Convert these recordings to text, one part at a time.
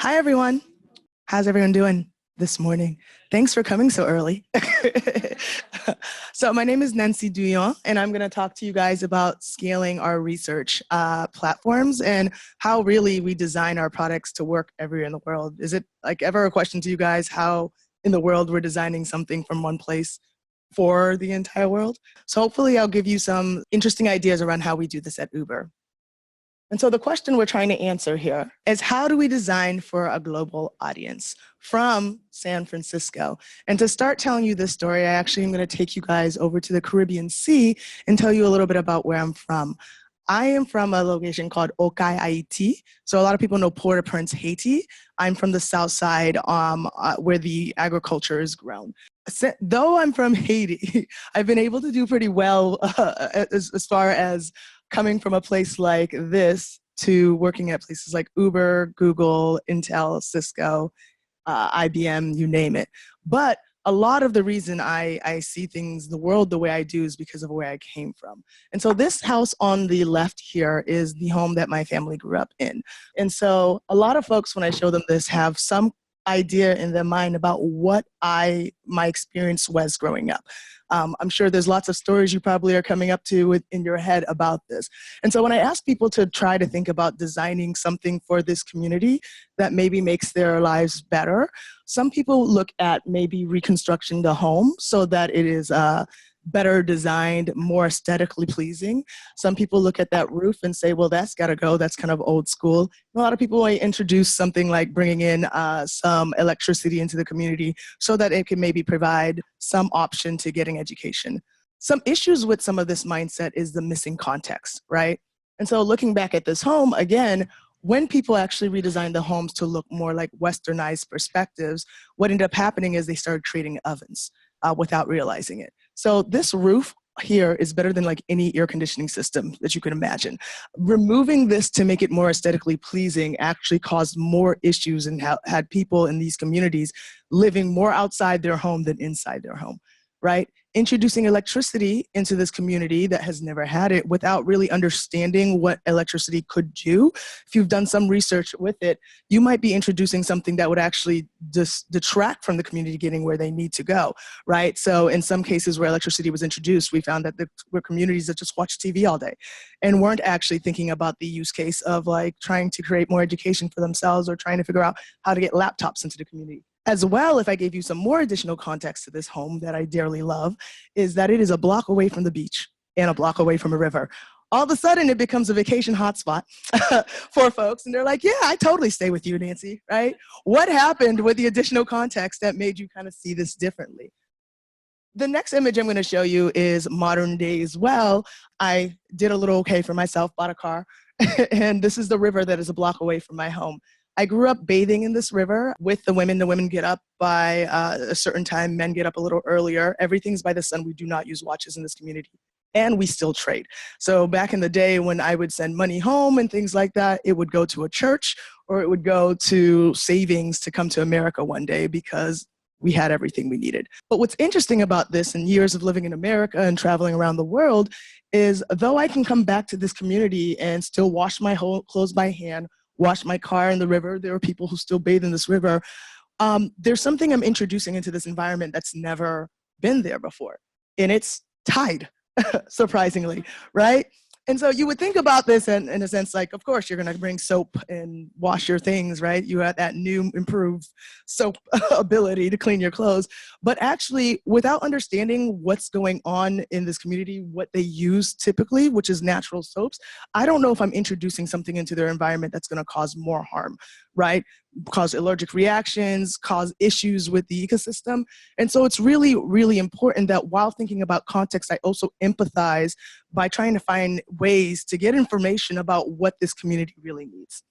Hi, everyone. How's everyone doing this morning? Thanks for coming so early. So my name is Nancy Douyon, and I'm going to talk to you guys about scaling our research platforms and how really we design our products to work everywhere in the world. Is it like ever a question to you guys how in the world we're designing something from one place for the entire world? So hopefully I'll give you some interesting ideas around how we do this at Uber. And so the question we're trying to answer here is, how do we design for a global audience from San Francisco? And to start telling you this story, I actually am going to take you guys over to the Caribbean Sea and tell you a little bit about where I'm from. I am from a location called Okai, Haiti. So a lot of people know Port-au-Prince, Haiti. I'm from the south side where the agriculture is grown. Though I'm from Haiti, I've been able to do pretty well as far as coming from a place like this to working at places like Uber, Google, Intel, Cisco, IBM, you name it. But a lot of the reason I see things, the world the way I do, is because of where I came from. And so this house on the left here is the home that my family grew up in. And so a lot of folks, when I show them this, have some idea in their mind about what my experience was growing up. I'm sure there's lots of stories you probably are coming up to in your head about this. And so when I ask people to try to think about designing something for this community that maybe makes their lives better, some people look at maybe reconstructing the home so that it is better designed, more aesthetically pleasing. Some people look at that roof and say, well, that's got to go. That's kind of old school. And a lot of people might introduce something like bringing in some electricity into the community so that it can maybe provide some option to getting education. Some issues with some of this mindset is the missing context, right? And so looking back at this home, again, when people actually redesigned the homes to look more like westernized perspectives, what ended up happening is they started creating ovens without realizing it. So this roof here is better than like any air conditioning system that you can imagine. Removing this to make it more aesthetically pleasing actually caused more issues and had people in these communities living more outside their home than inside their home, right? Introducing electricity into this community that has never had it without really understanding what electricity could do. If you've done some research with it, you might be introducing something that would actually detract from the community getting where they need to go, right? So in some cases where electricity was introduced, we found that there were communities that just watched TV all day and weren't actually thinking about the use case of like trying to create more education for themselves or trying to figure out how to get laptops into the community. As well, if I gave you some more additional context to this home that I dearly love, is that it is a block away from the beach and a block away from a river. All of a sudden, it becomes a vacation hotspot for folks. And they're like, yeah, I totally stay with you, Nancy, right? What happened with the additional context that made you kind of see this differently? The next image I'm going to show you is modern day as well. I did a little okay for myself, bought a car, and this is the river that is a block away from my home. I grew up bathing in this river with the women. The women get up by a certain time, men get up a little earlier. Everything's by the sun. We do not use watches in this community. And we still trade. So back in the day when I would send money home and things like that, it would go to a church or it would go to savings to come to America one day because we had everything we needed. But what's interesting about this and years of living in America and traveling around the world is though I can come back to this community and still wash my clothes by hand, wash my car in the river. There are people who still bathe in this river. There's something I'm introducing into this environment that's never been there before. And it's tide, surprisingly, right? And so you would think about this in a sense like, of course, you're going to bring soap and wash your things, right? You have that new improved soap ability to clean your clothes. But actually, without understanding what's going on in this community, what they use typically, which is natural soaps, I don't know if I'm introducing something into their environment that's going to cause more harm, right? Cause allergic reactions, cause issues with the ecosystem. And so it's really, really important that while thinking about context, I also empathize by trying to find ways to get information about what this community really needs.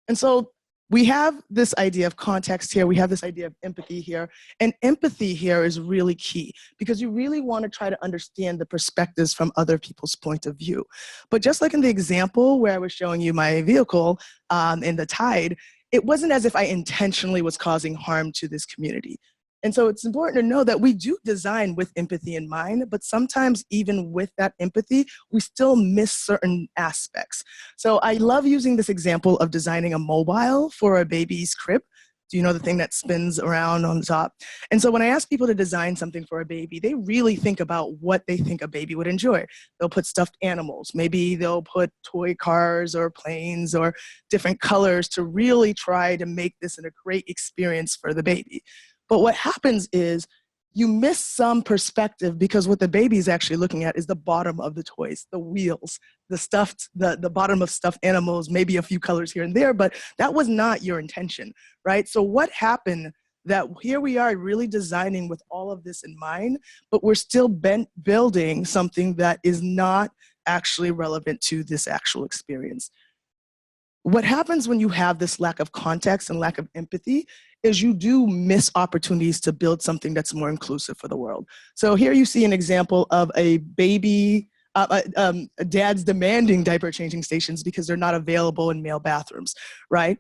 And so we have this idea of context here, we have this idea of empathy here, and empathy here is really key because you really want to try to understand the perspectives from other people's point of view. But just like in the example where I was showing you my vehicle in the tide, it wasn't as if I intentionally was causing harm to this community. And so it's important to know that we do design with empathy in mind, but sometimes even with that empathy, we still miss certain aspects. So I love using this example of designing a mobile for a baby's crib. Do you know the thing that spins around on the top? And so when I ask people to design something for a baby, they really think about what they think a baby would enjoy. They'll put stuffed animals. Maybe they'll put toy cars or planes or different colors to really try to make this a great experience for the baby. But what happens is you miss some perspective because what the baby is actually looking at is the bottom of the toys, the wheels, the bottom of stuffed animals, maybe a few colors here and there, but that was not your intention, right? So what happened that here we are really designing with all of this in mind, but we're still building something that is not actually relevant to this actual experience. What happens when you have this lack of context and lack of empathy is you do miss opportunities to build something that's more inclusive for the world. So here you see an example of a baby, dads demanding diaper changing stations because they're not available in male bathrooms, right?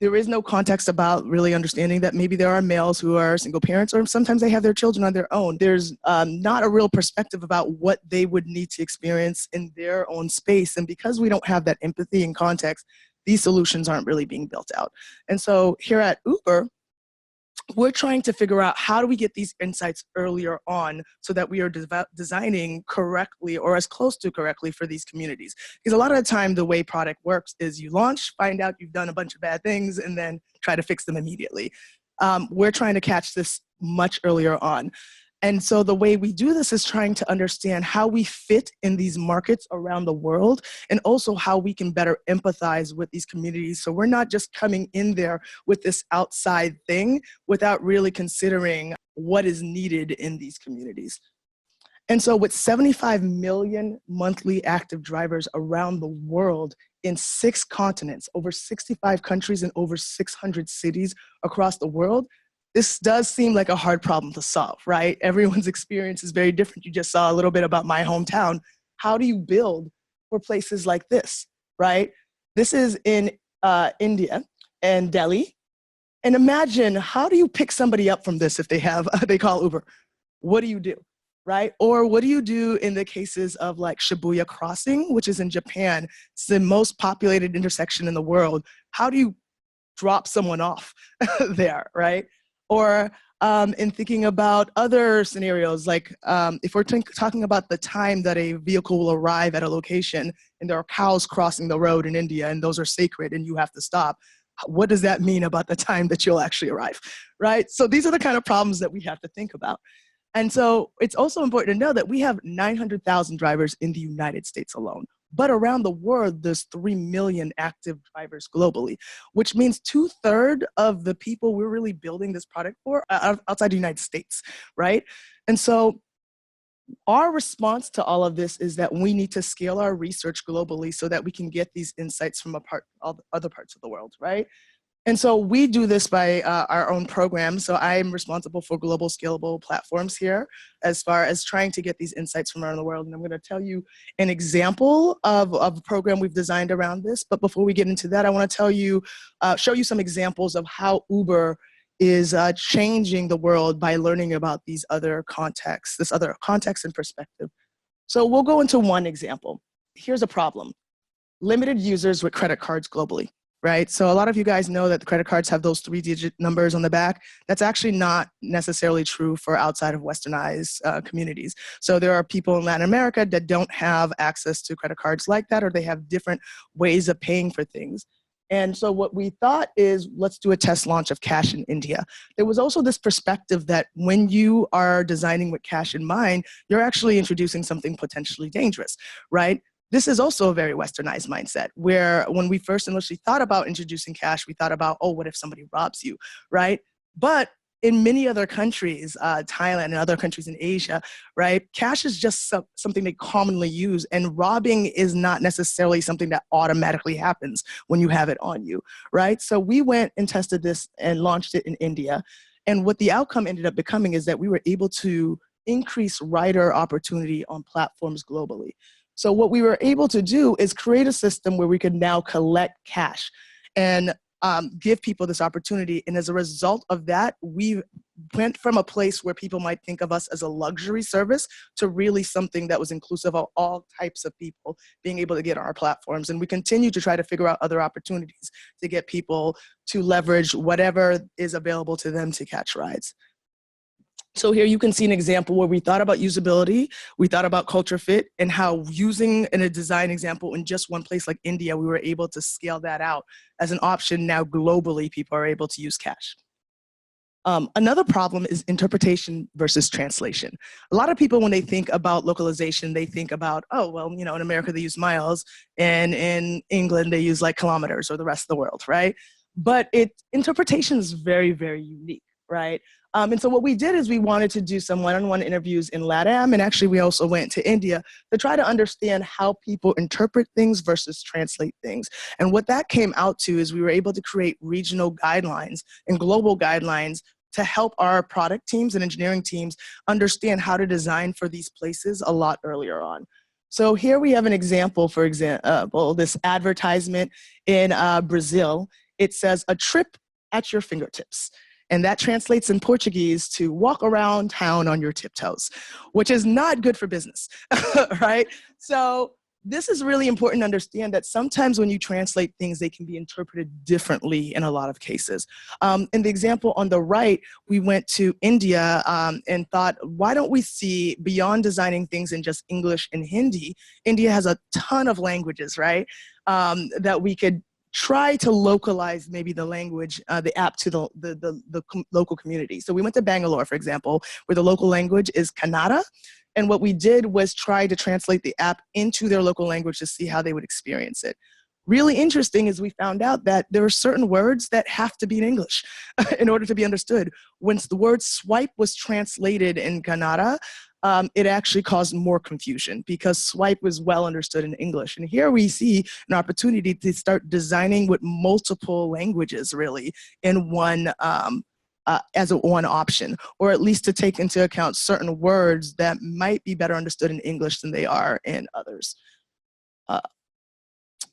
There is no context about really understanding that maybe there are males who are single parents or sometimes they have their children on their own. There's not a real perspective about what they would need to experience in their own space. And because we don't have that empathy and context, these solutions aren't really being built out. And so here at Uber, we're trying to figure out how do we get these insights earlier on so that we are designing correctly or as close to correctly for these communities. Because a lot of the time the way product works is you launch, find out you've done a bunch of bad things, and then try to fix them immediately. We're trying to catch this much earlier on. And so the way we do this is trying to understand how we fit in these markets around the world and also how we can better empathize with these communities. So we're not just coming in there with this outside thing without really considering what is needed in these communities. And so with 75 million monthly active drivers around the world in 6 continents, over 65 countries and over 600 cities across the world, this does seem like a hard problem to solve, right? Everyone's experience is very different. You just saw a little bit about my hometown. How do you build for places like this, right? This is in India and Delhi. And imagine, how do you pick somebody up from this if they call Uber? What do you do, right? Or what do you do in the cases of like Shibuya Crossing, which is in Japan? It's the most populated intersection in the world. How do you drop someone off there, right? Or in thinking about other scenarios, like if we're talking about the time that a vehicle will arrive at a location and there are cows crossing the road in India and those are sacred and you have to stop, what does that mean about the time that you'll actually arrive, right? So these are the kind of problems that we have to think about. And so it's also important to know that we have 900,000 drivers in the United States alone. But around the world, there's 3 million active drivers globally, which means 2/3 of the people we're really building this product for are outside the United States, right? And so our response to all of this is that we need to scale our research globally so that we can get these insights from all the other parts of the world, right? And so we do this by our own program. So I'm responsible for global scalable platforms here as far as trying to get these insights from around the world. And I'm going to tell you an example of a program we've designed around this. But before we get into that, I want to tell you, show you some examples of how Uber is changing the world by learning about these other contexts, this other context and perspective. So we'll go into one example. Here's a problem. Limited users with credit cards globally. Right? So a lot of you guys know that the credit cards have those 3-digit numbers on the back. That's actually not necessarily true for outside of westernized communities. So there are people in Latin America that don't have access to credit cards like that, or they have different ways of paying for things. And so what we thought is, let's do a test launch of cash in India. There was also this perspective that when you are designing with cash in mind, you're actually introducing something potentially dangerous, right? This is also a very westernized mindset where when we first initially thought about introducing cash, we thought about, oh, what if somebody robs you, right? But in many other countries, Thailand and other countries in Asia, right, cash is just something they commonly use, and robbing is not necessarily something that automatically happens when you have it on you, right? So we went and tested this and launched it in India. And what the outcome ended up becoming is that we were able to increase rider opportunity on platforms globally. So what we were able to do is create a system where we could now collect cash and give people this opportunity. And as a result of that, we've went from a place where people might think of us as a luxury service to really something that was inclusive of all types of people being able to get on our platforms. And we continue to try to figure out other opportunities to get people to leverage whatever is available to them to catch rides. So here you can see an example where we thought about usability, we thought about culture fit, and how using in a design example in just one place like India, we were able to scale that out as an option. Now globally, people are able to use cash. Another problem is interpretation versus translation. A lot of people, when they think about localization, they think about, oh, well, you know, in America they use miles, and in England they use like kilometers, or the rest of the world, right? But interpretation is very, very unique, right? And so what we did is we wanted to do some one-on-one interviews in LATAM, and actually we also went to India to try to understand how people interpret things versus translate things. And what that came out to is we were able to create regional guidelines and global guidelines to help our product teams and engineering teams understand how to design for these places a lot earlier on. So here we have an example, for example, this advertisement in Brazil. It says, "A trip at your fingertips." And that translates in Portuguese to "walk around town on your tiptoes," which is not good for business, right? So this is really important to understand that sometimes when you translate things, they can be interpreted differently in a lot of cases. In the example on the right, we went to India and thought, why don't we see, beyond designing things in just English and Hindi, India has a ton of languages, right? That we could try to localize maybe the language, the app to the local community. So we went to Bangalore, for example, where the local language is Kannada. And what we did was try to translate the app into their local language to see how they would experience it. Really interesting is we found out that there are certain words that have to be in English in order to be understood. Once the word swipe was translated in Kannada, it actually caused more confusion because swipe was well understood in English. And here we see an opportunity to start designing with multiple languages really in one, as one option, or at least to take into account certain words that might be better understood in English than they are in others.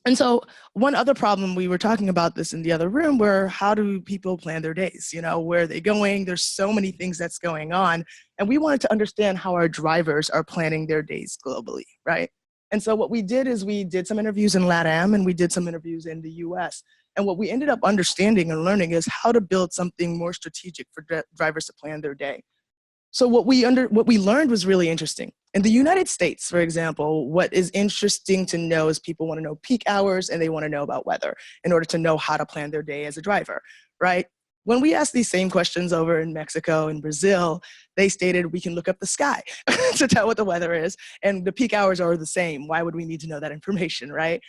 And so one other problem, we were talking about this in the other room, where how do people plan their days? You know, where are they going? There's so many things that's going on. And we wanted to understand how our drivers are planning their days globally, right? And so what we did is we did some interviews in LATAM and we did some interviews in the US. And what we ended up understanding and learning is how to build something more strategic for drivers to plan their day. So what we learned was really interesting. In the United States, for example, what is interesting to know is people want to know peak hours and they want to know about weather in order to know how to plan their day as a driver, right? When we asked these same questions over in Mexico and Brazil, they stated we can look up the sky to tell what the weather is, and the peak hours are the same. Why would we need to know that information, right?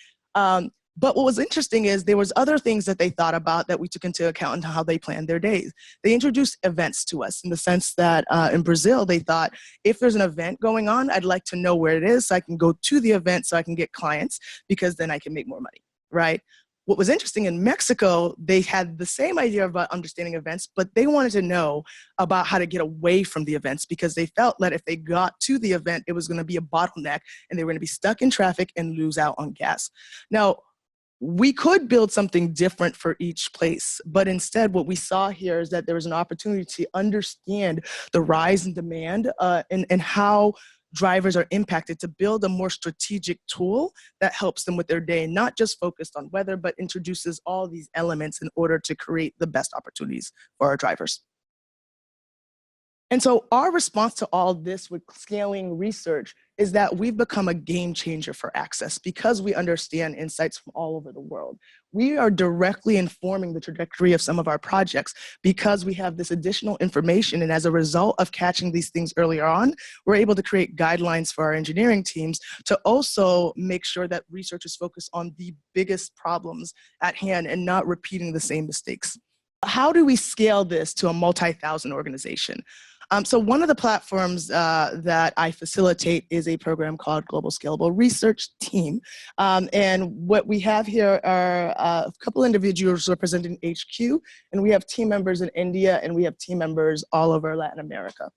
But what was interesting is there was other things that they thought about that we took into account in how they planned their days. They introduced events to us in the sense that in Brazil, they thought, if there's an event going on, I'd like to know where it is so I can go to the event so I can get clients, because then I can make more money, right? What was interesting in Mexico, they had the same idea about understanding events, but they wanted to know about how to get away from the events, because they felt that if they got to the event, it was going to be a bottleneck and they were going to be stuck in traffic and lose out on gas. Now, we could build something different for each place, but instead what we saw here is that there was an opportunity to understand the rise in demand and how drivers are impacted, to build a more strategic tool that helps them with their day, not just focused on weather, but introduces all these elements in order to create the best opportunities for our drivers. And so our response to all this with scaling research is that we've become a game changer for access because we understand insights from all over the world. We are directly informing the trajectory of some of our projects because we have this additional information. And as a result of catching these things earlier on, we're able to create guidelines for our engineering teams to also make sure that research is focused on the biggest problems at hand and not repeating the same mistakes. How do we scale this to a multi-thousand organization? So one of the platforms that I facilitate is a program called Global Scalable Research Team. And what we have here are a couple individuals representing HQ, and we have team members in India, and we have team members all over Latin America.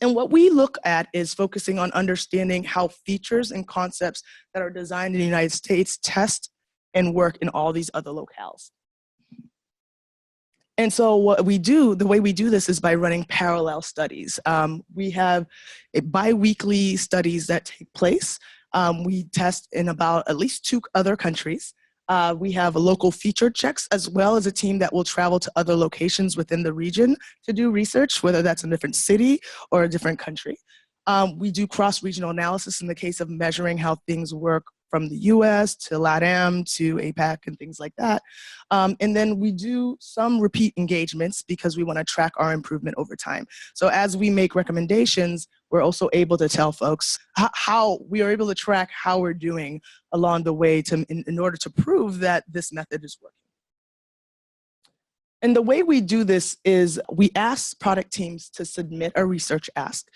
And what we look at is focusing on understanding how features and concepts that are designed in the United States test and work in all these other locales. And so what we do, the way we do this is by running parallel studies. We have bi-weekly studies that take place. We test in about at least 2 other countries. We have local feature checks, as well as a team that will travel to other locations within the region to do research, whether that's a different city or a different country. We do cross-regional analysis in the case of measuring how things work from the U.S. to LATAM to APAC and things like that. And then we do some repeat engagements because we want to track our improvement over time. So as we make recommendations, we're also able to tell folks how we are able to track how we're doing along the way in order to prove that this method is working. And the way we do this is we ask product teams to submit a research ask.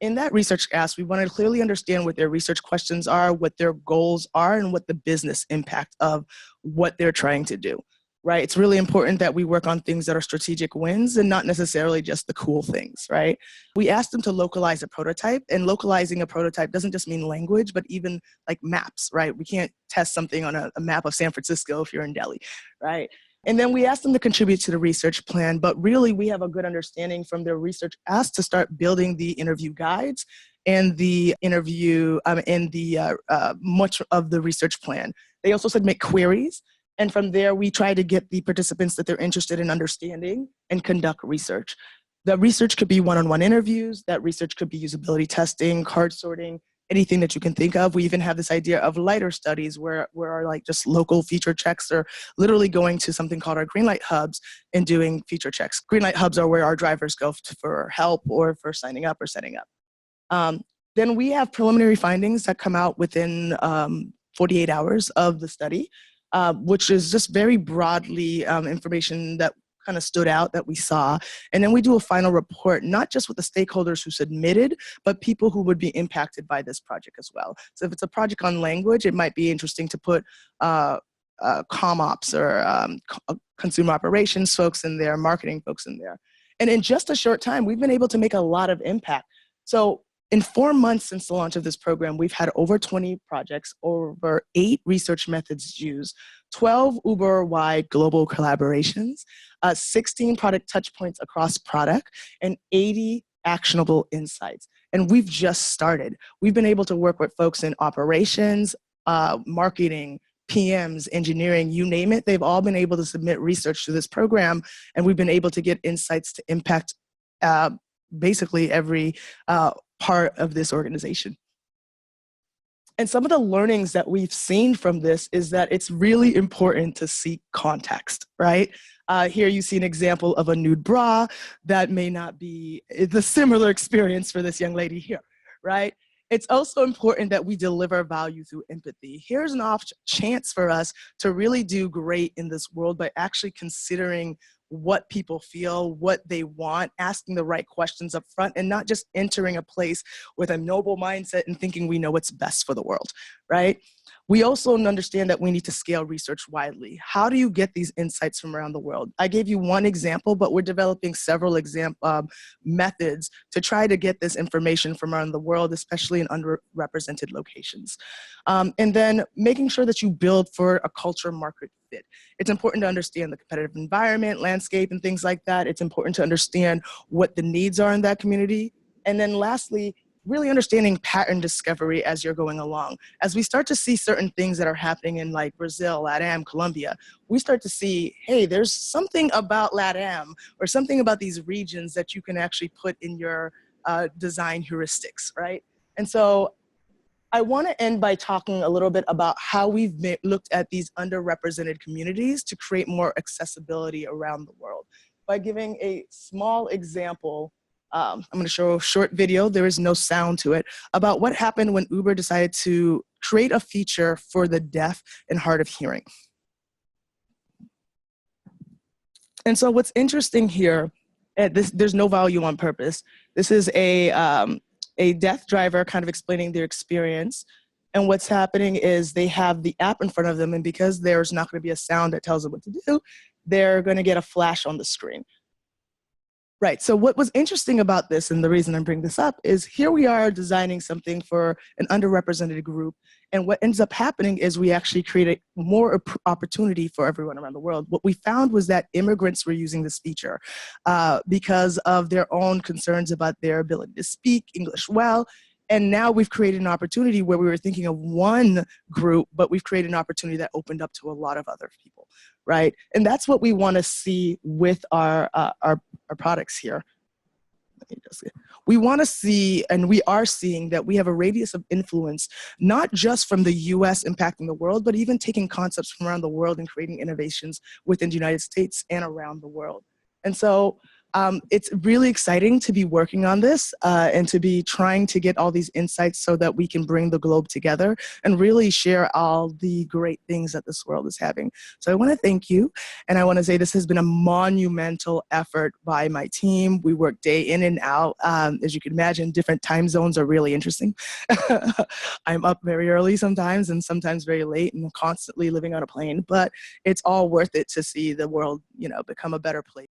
In that research ask, we want to clearly understand what their research questions are, what their goals are, and what the business impact of what they're trying to do, right? It's really important that we work on things that are strategic wins and not necessarily just the cool things, right? We asked them to localize a prototype, and localizing a prototype doesn't just mean language, but even like maps, right? We can't test something on a map of San Francisco if you're in Delhi, right? And then we asked them to contribute to the research plan, but really we have a good understanding from their research asked to start building the interview guides and the interview much of the research plan. They also submit queries, and from there we try to get the participants that they're interested in understanding and conduct research. The research could be one-on-one interviews, that research could be usability testing, card sorting, anything that you can think of. We even have this idea of lighter studies where our like just local feature checks are literally going to something called our green light hubs and doing feature checks. Green light hubs are where our drivers go for help or for signing up or setting up. Then we have preliminary findings that come out within 48 hours of the study, which is just very broadly information that kind of stood out that we saw. And then we do a final report, not just with the stakeholders who submitted, but people who would be impacted by this project as well. So if it's a project on language, it might be interesting to put ComOps or consumer operations folks in there, marketing folks in there. And in just a short time, we've been able to make a lot of impact. So in 4 months since the launch of this program, we've had over 20 projects, over 8 research methods used, 12 Uber-wide global collaborations, 16 product touchpoints across product, and 80 actionable insights. And we've just started. We've been able to work with folks in operations, marketing, PMs, engineering, you name it. They've all been able to submit research to this program, and we've been able to get insights to impact basically every part of this organization. And some of the learnings that we've seen from this is that it's really important to seek context, right? Here you see an example of a nude bra that may not be the similar experience for this young lady here, right? It's also important that we deliver value through empathy. Here's an off chance for us to really do great in this world by actually considering what people feel, what they want, asking the right questions up front, and not just entering a place with a noble mindset and thinking we know what's best for the world, right? We also understand that we need to scale research widely. How do you get these insights from around the world? I gave you one example, but we're developing several methods to try to get this information from around the world, especially in underrepresented locations. And then making sure that you build for a culture market fit. It's important to understand the competitive environment, landscape, and things like that. It's important to understand what the needs are in that community. And then lastly, really understanding pattern discovery as you're going along. As we start to see certain things that are happening in like Brazil, LATAM, Colombia, we start to see, hey, there's something about LATAM or something about these regions that you can actually put in your design heuristics, right? And so I want to end by talking a little bit about how we've looked at these underrepresented communities to create more accessibility around the world. By giving a small example, I'm going to show a short video, there is no sound to it, about what happened when Uber decided to create a feature for the deaf and hard of hearing. And so what's interesting here, there's no value on purpose. This is a deaf driver kind of explaining their experience. And what's happening is they have the app in front of them, and because there's not going to be a sound that tells them what to do, they're going to get a flash on the screen. Right. So what was interesting about this, and the reason I'm bringing this up, is here we are designing something for an underrepresented group. And what ends up happening is we actually create more opportunity for everyone around the world. What we found was that immigrants were using this feature because of their own concerns about their ability to speak English well. And now we've created an opportunity where we were thinking of one group, but we've created an opportunity that opened up to a lot of other people, right? And that's what we want to see with our products here. We want to see, and we are seeing, that we have a radius of influence, not just from the US impacting the world, but even taking concepts from around the world and creating innovations within the United States and around the world. And so it's really exciting to be working on this and to be trying to get all these insights so that we can bring the globe together and really share all the great things that this world is having. So I want to thank you. And I want to say this has been a monumental effort by my team. We work day in and out. As you can imagine, different time zones are really interesting. I'm up very early sometimes and sometimes very late and constantly living on a plane, but it's all worth it to see the world, become a better place.